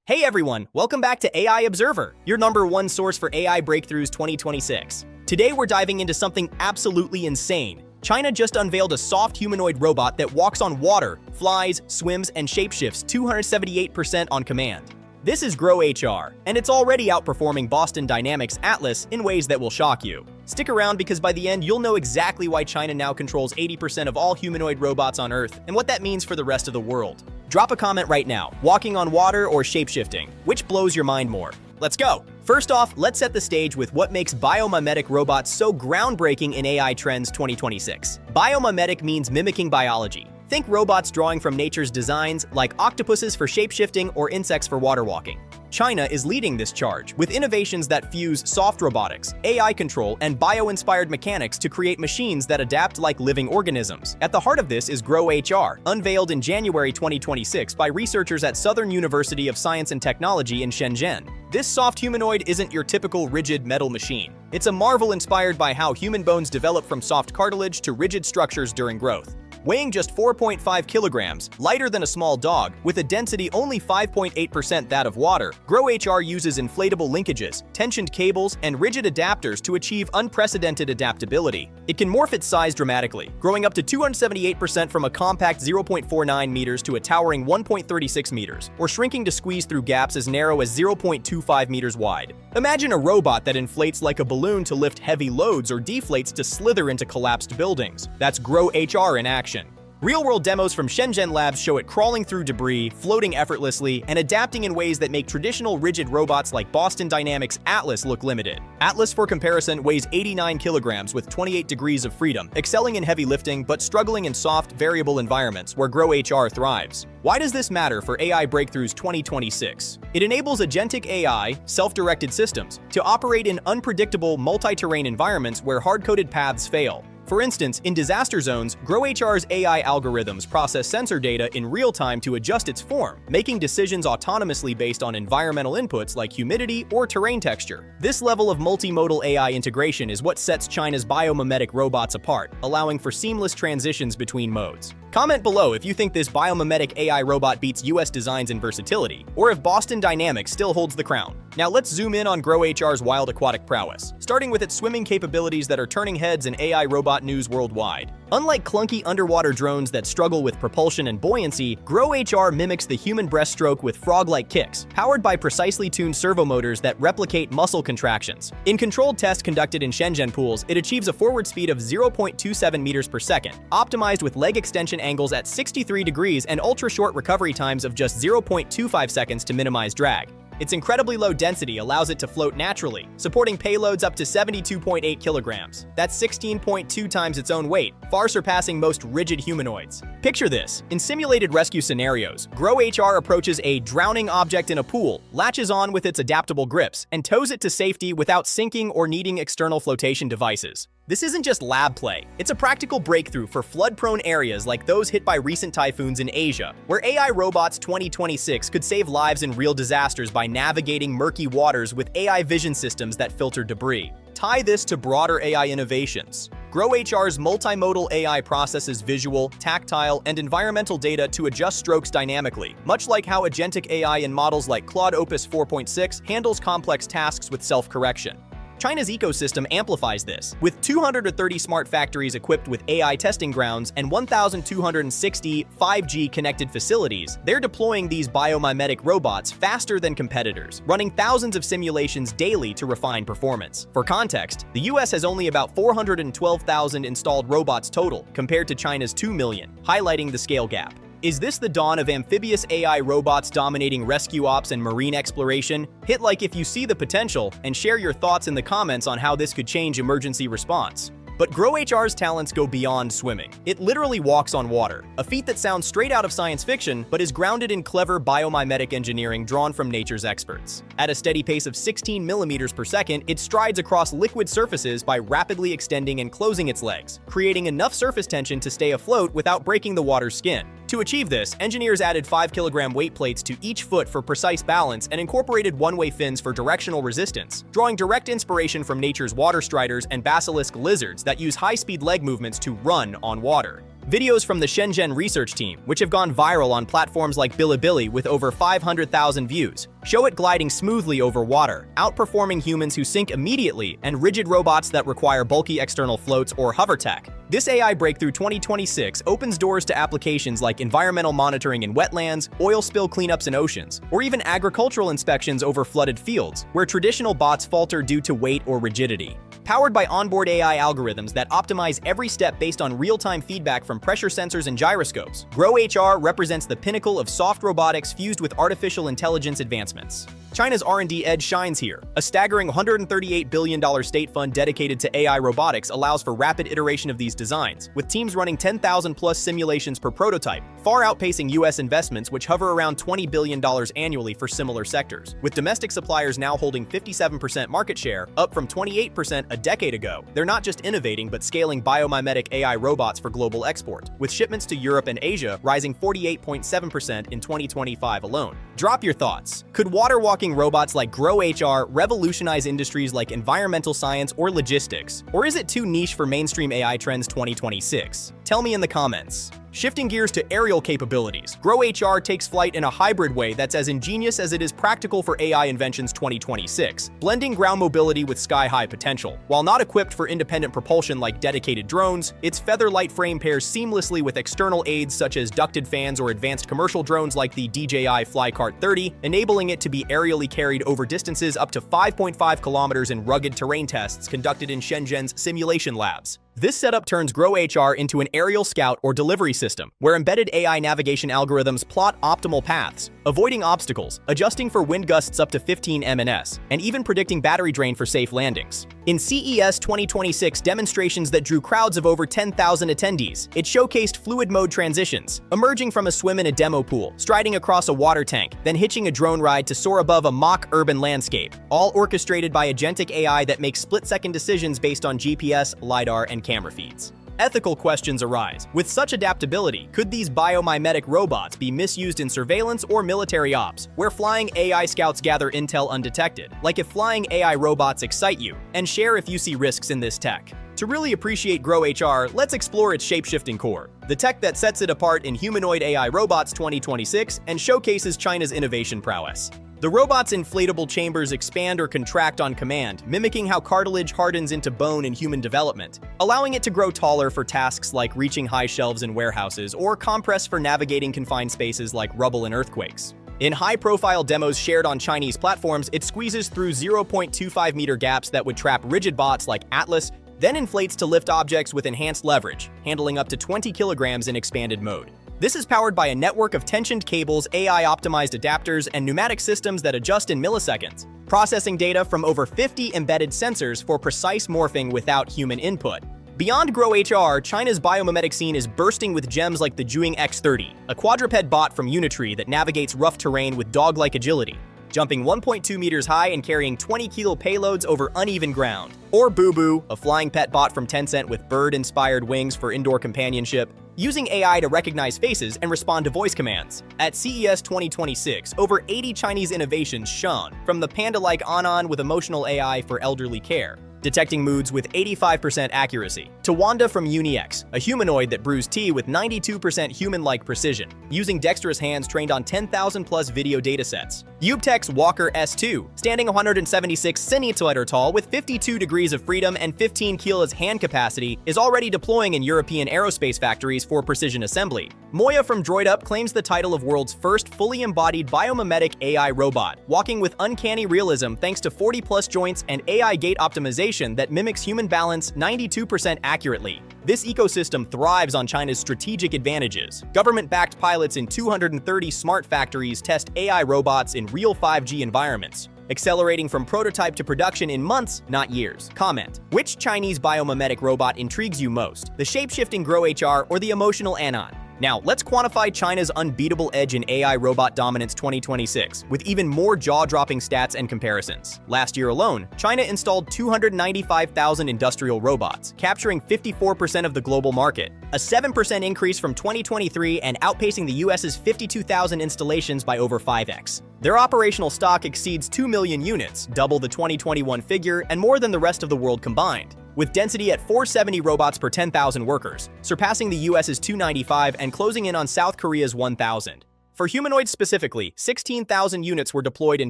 Hey everyone, welcome back to AI Observer, your #1 source for AI breakthroughs 2026. Today we're diving into something absolutely insane. China just unveiled a soft humanoid robot that walks on water, flies, swims, and shapeshifts 278% on command. This is GrowHR, and it's already outperforming Boston Dynamics' Atlas in ways that will shock you. Stick around because by the end you'll know exactly why China now controls 80% of all humanoid robots on Earth and what that means for the rest of the world. Drop a comment right now, walking on water or shapeshifting, which blows your mind more? Let's go! First off, let's set the stage with what makes biomimetic robots so groundbreaking in AI Trends 2026. Biomimetic means mimicking biology. Think robots drawing from nature's designs, like octopuses for shapeshifting or insects for water walking. China is leading this charge, with innovations that fuse soft robotics, AI control, and bio-inspired mechanics to create machines that adapt like living organisms. At the heart of this is GrowHR, unveiled in January 2026 by researchers at Southern University of Science and Technology in Shenzhen. This soft humanoid isn't your typical rigid metal machine. It's a marvel inspired by how human bones develop from soft cartilage to rigid structures during growth. Weighing just 4.5 kilograms, lighter than a small dog, with a density only 5.8% that of water, GrowHR uses inflatable linkages, tensioned cables, and rigid adapters to achieve unprecedented adaptability. It can morph its size dramatically, growing up to 278% from a compact 0.49 meters to a towering 1.36 meters, or shrinking to squeeze through gaps as narrow as 0.25 meters wide. Imagine a robot that inflates like a balloon to lift heavy loads or deflates to slither into collapsed buildings. That's GrowHR in action. Real-world demos from Shenzhen labs show it crawling through debris, floating effortlessly, and adapting in ways that make traditional rigid robots like Boston Dynamics' Atlas look limited. Atlas, for comparison, weighs 89 kilograms with 28 degrees of freedom, excelling in heavy lifting but struggling in soft, variable environments where GrowHR thrives. Why does this matter for AI breakthroughs 2026? It enables agentic AI, self-directed systems, to operate in unpredictable, multi-terrain environments where hard-coded paths fail. For instance, in disaster zones, GrowHR's AI algorithms process sensor data in real time to adjust its form, making decisions autonomously based on environmental inputs like humidity or terrain texture. This level of multimodal AI integration is what sets China's biomimetic robots apart, allowing for seamless transitions between modes. Comment below if you think this biomimetic AI robot beats US designs in versatility, or if Boston Dynamics still holds the crown. Now let's zoom in on GrowHR's wild aquatic prowess, starting with its swimming capabilities that are turning heads in AI robot news worldwide. Unlike clunky underwater drones that struggle with propulsion and buoyancy, GrowHR mimics the human breaststroke with frog-like kicks, powered by precisely tuned servomotors that replicate muscle contractions. In controlled tests conducted in Shenzhen pools, it achieves a forward speed of 0.27 meters per second, optimized with leg extension angles at 63 degrees and ultra-short recovery times of just 0.25 seconds to minimize drag. Its incredibly low density allows it to float naturally, supporting payloads up to 72.8 kilograms. That's 16.2 times its own weight, far surpassing most rigid humanoids. Picture this. In simulated rescue scenarios, GrowHR approaches a drowning object in a pool, latches on with its adaptable grips, and tows it to safety without sinking or needing external flotation devices. This isn't just lab play, it's a practical breakthrough for flood-prone areas like those hit by recent typhoons in Asia, where AI robots 2026 could save lives in real disasters by navigating murky waters with AI vision systems that filter debris. Tie this to broader AI innovations. GrowHR's multimodal AI processes visual, tactile, and environmental data to adjust strokes dynamically, much like how agentic AI in models like Claude Opus 4.6 handles complex tasks with self-correction. China's ecosystem amplifies this. With 230 smart factories equipped with AI testing grounds and 1,260 5G connected facilities, they're deploying these biomimetic robots faster than competitors, running thousands of simulations daily to refine performance. For context, the US has only about 412,000 installed robots total, compared to China's 2 million, highlighting the scale gap. Is this the dawn of amphibious AI robots dominating rescue ops and marine exploration? Hit like if you see the potential, and share your thoughts in the comments on how this could change emergency response. But GrowHR's talents go beyond swimming. It literally walks on water, a feat that sounds straight out of science fiction but is grounded in clever biomimetic engineering drawn from nature's experts. At a steady pace of 16 millimeters per second, it strides across liquid surfaces by rapidly extending and closing its legs, creating enough surface tension to stay afloat without breaking the water's skin. To achieve this, engineers added 5-kilogram weight plates to each foot for precise balance and incorporated one-way fins for directional resistance, drawing direct inspiration from nature's water striders and basilisk lizards that use high-speed leg movements to run on water. Videos from the Shenzhen research team, which have gone viral on platforms like Bilibili with over 500,000 views, show it gliding smoothly over water, outperforming humans who sink immediately and rigid robots that require bulky external floats or hover tech. This AI breakthrough 2026 opens doors to applications like environmental monitoring in wetlands, oil spill cleanups in oceans, or even agricultural inspections over flooded fields, where traditional bots falter due to weight or rigidity. Powered by onboard AI algorithms that optimize every step based on real-time feedback from pressure sensors and gyroscopes, GrowHR represents the pinnacle of soft robotics fused with artificial intelligence advancements. China's R&D edge shines here. A staggering $138 billion state fund dedicated to AI robotics allows for rapid iteration of these designs, with teams running 10,000-plus simulations per prototype, far outpacing U.S. investments which hover around $20 billion annually for similar sectors. With domestic suppliers now holding 57% market share, up from 28% a decade ago, they're not just innovating but scaling biomimetic AI robots for global export, with shipments to Europe and Asia rising 48.7% in 2025 alone. Drop your thoughts. Could water-walking robots like GrowHR revolutionize industries like environmental science or logistics? Or is it too niche for mainstream AI trends 2026? Tell me in the comments. Shifting gears to aerial capabilities, GrowHR takes flight in a hybrid way that's as ingenious as it is practical for AI inventions 2026, blending ground mobility with sky-high potential. While not equipped for independent propulsion like dedicated drones, its feather-light frame pairs seamlessly with external aids such as ducted fans or advanced commercial drones like the DJI Flycart 30, enabling it to be aerially carried over distances up to 5.5 kilometers in rugged terrain tests conducted in Shenzhen's simulation labs. This setup turns GrowHR into an aerial scout or delivery system, where embedded AI navigation algorithms plot optimal paths, avoiding obstacles, adjusting for wind gusts up to 15 ms, and even predicting battery drain for safe landings. In CES 2026 demonstrations that drew crowds of over 10,000 attendees, it showcased fluid mode transitions, emerging from a swim in a demo pool, striding across a water tank, then hitching a drone ride to soar above a mock urban landscape, all orchestrated by agentic AI that makes split-second decisions based on GPS, LiDAR, and camera feeds. Ethical questions arise. With such adaptability, could these biomimetic robots be misused in surveillance or military ops, where flying AI scouts gather intel undetected? Like if flying AI robots excite you, and share if you see risks in this tech. To really appreciate GrowHR, let's explore its shape-shifting core, the tech that sets it apart in Humanoid AI Robots 2026 and showcases China's innovation prowess. The robot's inflatable chambers expand or contract on command, mimicking how cartilage hardens into bone in human development, allowing it to grow taller for tasks like reaching high shelves in warehouses or compress for navigating confined spaces like rubble and earthquakes. In high-profile demos shared on Chinese platforms, it squeezes through 0.25-meter gaps that would trap rigid bots like Atlas, then inflates to lift objects with enhanced leverage, handling up to 20 kilograms in expanded mode. This is powered by a network of tensioned cables, AI-optimized adapters, and pneumatic systems that adjust in milliseconds, processing data from over 50 embedded sensors for precise morphing without human input. Beyond GrowHR, China's biomimetic scene is bursting with gems like the Juing X30, a quadruped bot from Unitree that navigates rough terrain with dog-like agility, jumping 1.2 meters high and carrying 20-kilo payloads over uneven ground. Or Boo Boo, a flying pet bot from Tencent with bird-inspired wings for indoor companionship, using AI to recognize faces and respond to voice commands. At CES 2026, over 80 Chinese innovations shone, from the panda-like Anon with emotional AI for elderly care, detecting moods with 85% accuracy, to Wanda from UniX, a humanoid that brews tea with 92% human-like precision, using dexterous hands trained on 10,000-plus video datasets. Ubtech's Walker S2, standing 176 centimeters tall with 52 degrees of freedom and 15 kilos hand capacity, is already deploying in European aerospace factories for precision assembly. Moya from DroidUp claims the title of world's first fully embodied biomimetic AI robot, walking with uncanny realism thanks to 40-plus joints and AI gait optimization that mimics human balance 92% accurately. This ecosystem thrives on China's strategic advantages. Government-backed pilots in 230 smart factories test AI robots in real 5G environments, accelerating from prototype to production in months, not years. Comment: which Chinese biomimetic robot intrigues you most? The shape-shifting GrowHR or the emotional Anon? Now, let's quantify China's unbeatable edge in AI robot dominance 2026, with even more jaw-dropping stats and comparisons. Last year alone, China installed 295,000 industrial robots, capturing 54% of the global market, a 7% increase from 2023 and outpacing the US's 52,000 installations by over 5x. Their operational stock exceeds 2 million units, double the 2021 figure and more than the rest of the world combined, with density at 470 robots per 10,000 workers, surpassing the US's 295 and closing in on South Korea's 1,000. For humanoids specifically, 16,000 units were deployed in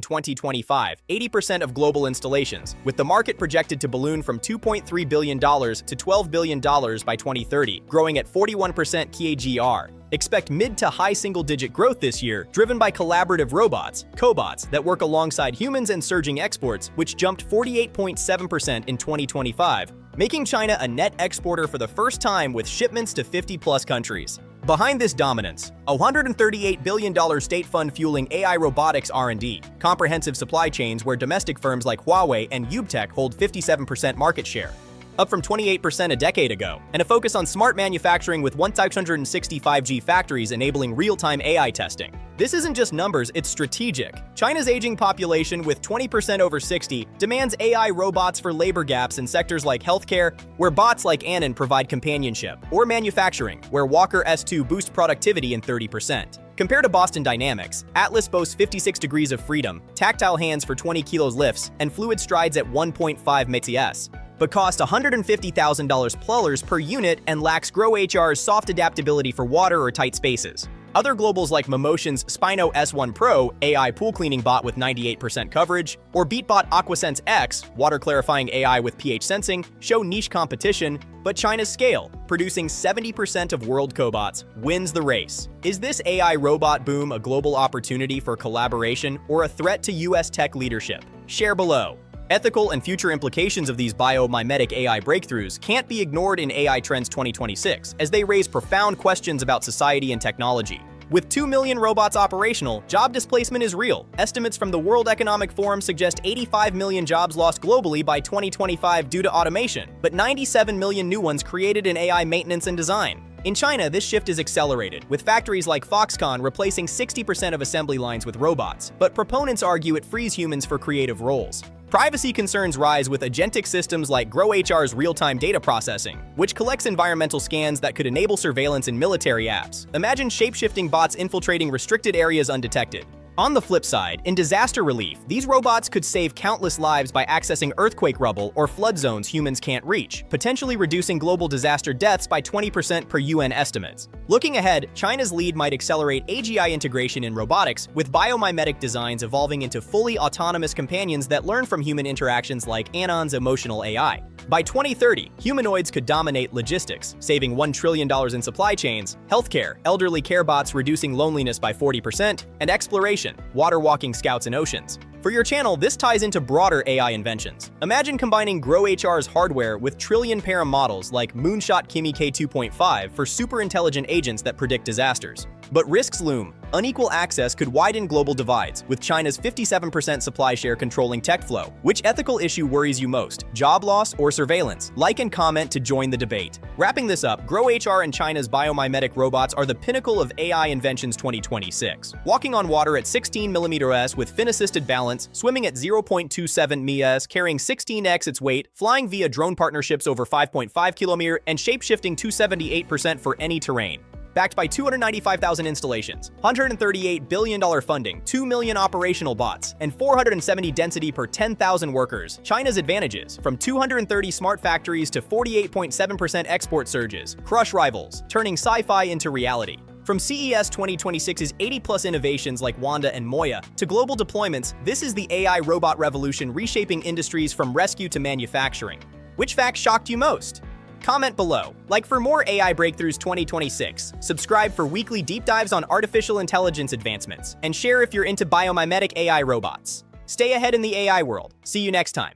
2025, 80% of global installations, with the market projected to balloon from $2.3 billion to $12 billion by 2030, growing at 41% CAGR. Expect mid to high single-digit growth this year, driven by collaborative robots, cobots, that work alongside humans and surging exports, which jumped 48.7% in 2025, making China a net exporter for the first time with shipments to 50-plus countries. Behind this dominance, a $138 billion state fund fueling AI robotics R&D, comprehensive supply chains where domestic firms like Huawei and Ubtech hold 57% market share, up from 28% a decade ago, and a focus on smart manufacturing with 1,660 5G factories enabling real-time AI testing. This isn't just numbers, it's strategic. China's aging population, with 20% over 60, demands AI robots for labor gaps in sectors like healthcare, where bots like Annan provide companionship, or manufacturing, where Walker S2 boost productivity in 30%. Compared to Boston Dynamics, Atlas boasts 56 degrees of freedom, tactile hands for 20 kilos lifts, and fluid strides at 1.5 ms, but cost $150,000 per unit and lacks GrowHR's soft adaptability for water or tight spaces. Other globals like Momotion's Spino S1 Pro AI pool cleaning bot with 98% coverage, or BeatBot AquaSense X water clarifying AI with pH sensing show niche competition, but China's scale, producing 70% of world cobots, wins the race. Is this AI robot boom a global opportunity for collaboration or a threat to US tech leadership? Share below. Ethical and future implications of these biomimetic AI breakthroughs can't be ignored in AI Trends 2026, as they raise profound questions about society and technology. With 2 million robots operational, job displacement is real. Estimates from the World Economic Forum suggest 85 million jobs lost globally by 2025 due to automation, but 97 million new ones created in AI maintenance and design. In China, this shift is accelerated, with factories like Foxconn replacing 60% of assembly lines with robots, but proponents argue it frees humans for creative roles. Privacy concerns rise with agentic systems like GrowHR's real-time data processing, which collects environmental scans that could enable surveillance in military apps. Imagine shape-shifting bots infiltrating restricted areas undetected. On the flip side, in disaster relief, these robots could save countless lives by accessing earthquake rubble or flood zones humans can't reach, potentially reducing global disaster deaths by 20% per UN estimates. Looking ahead, China's lead might accelerate AGI integration in robotics, with biomimetic designs evolving into fully autonomous companions that learn from human interactions like Annon's emotional AI. By 2030, humanoids could dominate logistics, saving $1 trillion in supply chains, healthcare, elderly care bots reducing loneliness by 40%, and exploration, water walking scouts in oceans. For your channel, this ties into broader AI inventions. Imagine combining GrowHR's hardware with trillion-para models like Moonshot Kimi K2.5 for super-intelligent agents that predict disasters. But risks loom. Unequal access could widen global divides, with China's 57% supply share controlling tech flow. Which ethical issue worries you most, job loss or surveillance? Like and comment to join the debate. Wrapping this up, GrowHR and China's biomimetic robots are the pinnacle of AI inventions 2026. Walking on water at 16 mm with fin-assisted balance, swimming at 0.27 ms, carrying 16x its weight, flying via drone partnerships over 5.5 km, and shape-shifting 278% for any terrain. Backed by 295,000 installations, $138 billion funding, 2 million operational bots, and 470 density per 10,000 workers, China's advantages, from 230 smart factories to 48.7% export surges, crush rivals, turning sci-fi into reality. From CES 2026's 80-plus innovations like Wanda and Moya to global deployments, this is the AI robot revolution reshaping industries from rescue to manufacturing. Which fact shocked you most? Comment below. Like for more AI Breakthroughs 2026, subscribe for weekly deep dives on artificial intelligence advancements, and share if you're into biomimetic AI robots. Stay ahead in the AI world. See you next time.